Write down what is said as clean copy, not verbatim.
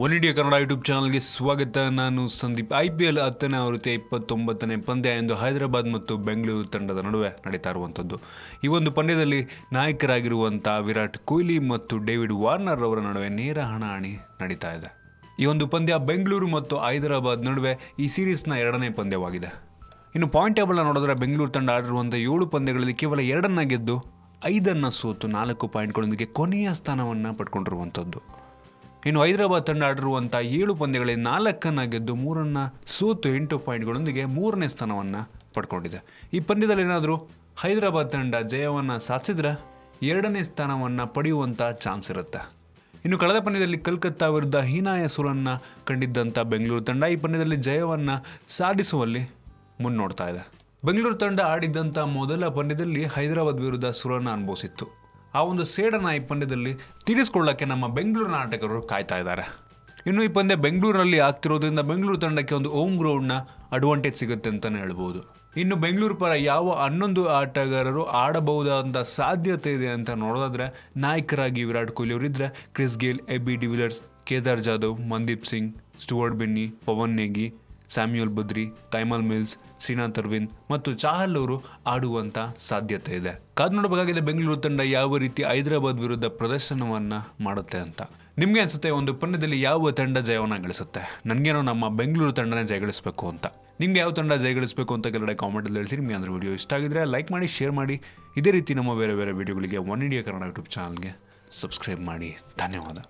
One India Kannada YouTube ಚಾನಲ್ಗೆ ಸ್ವಾಗತ. ನಾನು ಸಂದೀಪ್. IPL 10ನೇ ಆವೃತ್ತಿಯ 29ನೇ ಪಂದ್ಯ ಎಂದು ಹೈದರಾಬಾದ್ ಮತ್ತು ಬೆಂಗಳೂರು ತಂಡದ ನಡುವೆ ನಡೀತಾ ಇರುವಂಥದ್ದು. ಈ ಒಂದು ಪಂದ್ಯದಲ್ಲಿ ನಾಯಕರಾಗಿರುವಂಥ ವಿರಾಟ್ ಕೊಹ್ಲಿ ಮತ್ತು ಡೇವಿಡ್ ವಾರ್ನರ್ ಅವರ ನಡುವೆ ನೇರ ಹಣಾಹಣಿ ನಡೀತಾ ಇದೆ. ಈ ಒಂದು ಪಂದ್ಯ ಬೆಂಗಳೂರು ಮತ್ತು ಹೈದರಾಬಾದ್ ನಡುವೆ ಈ ಸೀರೀಸ್ನ 2ನೇ ಪಂದ್ಯವಾಗಿದೆ. ಇನ್ನು ಪಾಯಿಂಟ್ ಟೇಬಲ್ನ ನೋಡಿದ್ರೆ ಬೆಂಗಳೂರು ತಂಡ ಆಡಿರುವಂಥ 7 ಪಂದ್ಯಗಳಲ್ಲಿ ಕೇವಲ 2 ಗೆದ್ದು 5 ಸೋತು 4 ಪಾಯಿಂಟ್ಗಳೊಂದಿಗೆ ಕೊನೆಯ ಸ್ಥಾನವನ್ನು ಪಡ್ಕೊಂಡಿರುವಂಥದ್ದು. ಇನ್ನು ಹೈದರಾಬಾದ್ ತಂಡ ಆಡಿರುವಂಥ 7 ಪಂದ್ಯಗಳಲ್ಲಿ 4 ಗೆದ್ದು 3 ಸೋತು 8 ಪಾಯಿಂಟ್ಗಳೊಂದಿಗೆ 3ನೇ ಸ್ಥಾನವನ್ನು ಪಡ್ಕೊಂಡಿದೆ. ಈ ಪಂದ್ಯದಲ್ಲಿ ಏನಾದರೂ ಹೈದರಾಬಾದ್ ತಂಡ ಜಯವನ್ನು ಸಾಧಿಸಿದ್ರೆ 2ನೇ ಸ್ಥಾನವನ್ನು ಪಡೆಯುವಂಥ ಚಾನ್ಸ್ ಇರುತ್ತೆ. ಇನ್ನು ಕಳೆದ ಪಂದ್ಯದಲ್ಲಿ ಕಲ್ಕತ್ತಾ ವಿರುದ್ಧ ಹೀನಾಯ ಸೋಲನ್ನು ಕಂಡಿದ್ದಂಥ ಬೆಂಗಳೂರು ತಂಡ ಈ ಪಂದ್ಯದಲ್ಲಿ ಜಯವನ್ನು ಸಾಧಿಸುವಲ್ಲಿ ಮುನ್ನೋಡ್ತಾ ಇದೆ. ಬೆಂಗಳೂರು ತಂಡ ಆಡಿದ್ದಂಥ ಮೊದಲ ಪಂದ್ಯದಲ್ಲಿ ಹೈದರಾಬಾದ್ ವಿರುದ್ಧ ಸೋಲನ್ನು ಅನುಭವಿಸಿತ್ತು. ಆ ಒಂದು ಸೇಡನ್ನು ಈ ಪಂದ್ಯದಲ್ಲಿ ತೀರಿಸಿಕೊಳ್ಳೋಕ್ಕೆ ನಮ್ಮ ಬೆಂಗಳೂರಿನ ಆಟಗಾರರು ಕಾಯ್ತಾ ಇದ್ದಾರೆ. ಇನ್ನು ಈ ಪಂದ್ಯ ಬೆಂಗಳೂರಿನಲ್ಲಿ ಆಗ್ತಿರೋದ್ರಿಂದ ಬೆಂಗಳೂರು ತಂಡಕ್ಕೆ ಒಂದು ಹೋಮ್ ಗ್ರೌಂಡ್ನ ಅಡ್ವಾಂಟೇಜ್ ಸಿಗುತ್ತೆ ಅಂತಲೇ ಹೇಳ್ಬೋದು. ಇನ್ನು ಬೆಂಗಳೂರು ಪರ ಯಾವ 11 ಆಟಗಾರರು ಆಡಬಹುದಾದಂಥ ಸಾಧ್ಯತೆ ಇದೆ ಅಂತ ನೋಡೋದಾದರೆ ನಾಯಕರಾಗಿ ವಿರಾಟ್ ಕೊಹ್ಲಿ ಅವರಿದ್ದರೆ Chris Gayle, AB de Villiers, Kedar Jadhav, Mandeep Singh, Stuart Binny, Pawan Negi, Samuel Badree, Tymal Mills, Sreenath Aravind ಮತ್ತು ಚಾಹಲ್ ಅವರು ಆಡುವಂಥ ಸಾಧ್ಯತೆ ಇದೆ. ಕಾದು ನೋಡಬೇಕಾಗಿದೆ ಬೆಂಗಳೂರು ತಂಡ ಯಾವ ರೀತಿ ಹೈದರಾಬಾದ್ ವಿರುದ್ಧ ಪ್ರದರ್ಶನವನ್ನು ಮಾಡುತ್ತೆ ಅಂತ. ನಿಮಗೆ ಅನಿಸುತ್ತೆ ಒಂದು ಪಂದ್ಯದಲ್ಲಿ ಯಾವ ತಂಡ ಜಯವನ್ನು ಗಳಿಸುತ್ತೆ? ನನಗೇನೋ ನಮ್ಮ ಬೆಂಗಳೂರು ತಂಡನೇ ಜಯಗಳಿಸಬೇಕು ಅಂತ. ನಿಮಗೆ ಯಾವ ತಂಡ ಜಯಗಳಿಸಬೇಕು ಅಂತ ಕೆಳಗಡೆ ಕಾಮೆಂಟಲ್ಲಿ ತಿಳಿಸಿ. ನಿಮಗೆ ಅಂದರೆ ವಿಡಿಯೋ ಇಷ್ಟ ಆಗಿದ್ರೆ ಲೈಕ್ ಮಾಡಿ, ಶೇರ್ ಮಾಡಿ. ಇದೇ ರೀತಿ ನಮ್ಮ ಬೇರೆ ಬೇರೆ ವಿಡಿಯೋಗಳಿಗೆ ಒನ್ ಇಂಡಿಯಾ ಕನ್ನಡ ಯೂಟ್ಯೂಬ್ ಚಾನಲ್ಗೆ ಸಬ್ಸ್ಕ್ರೈಬ್ ಮಾಡಿ. ಧನ್ಯವಾದ.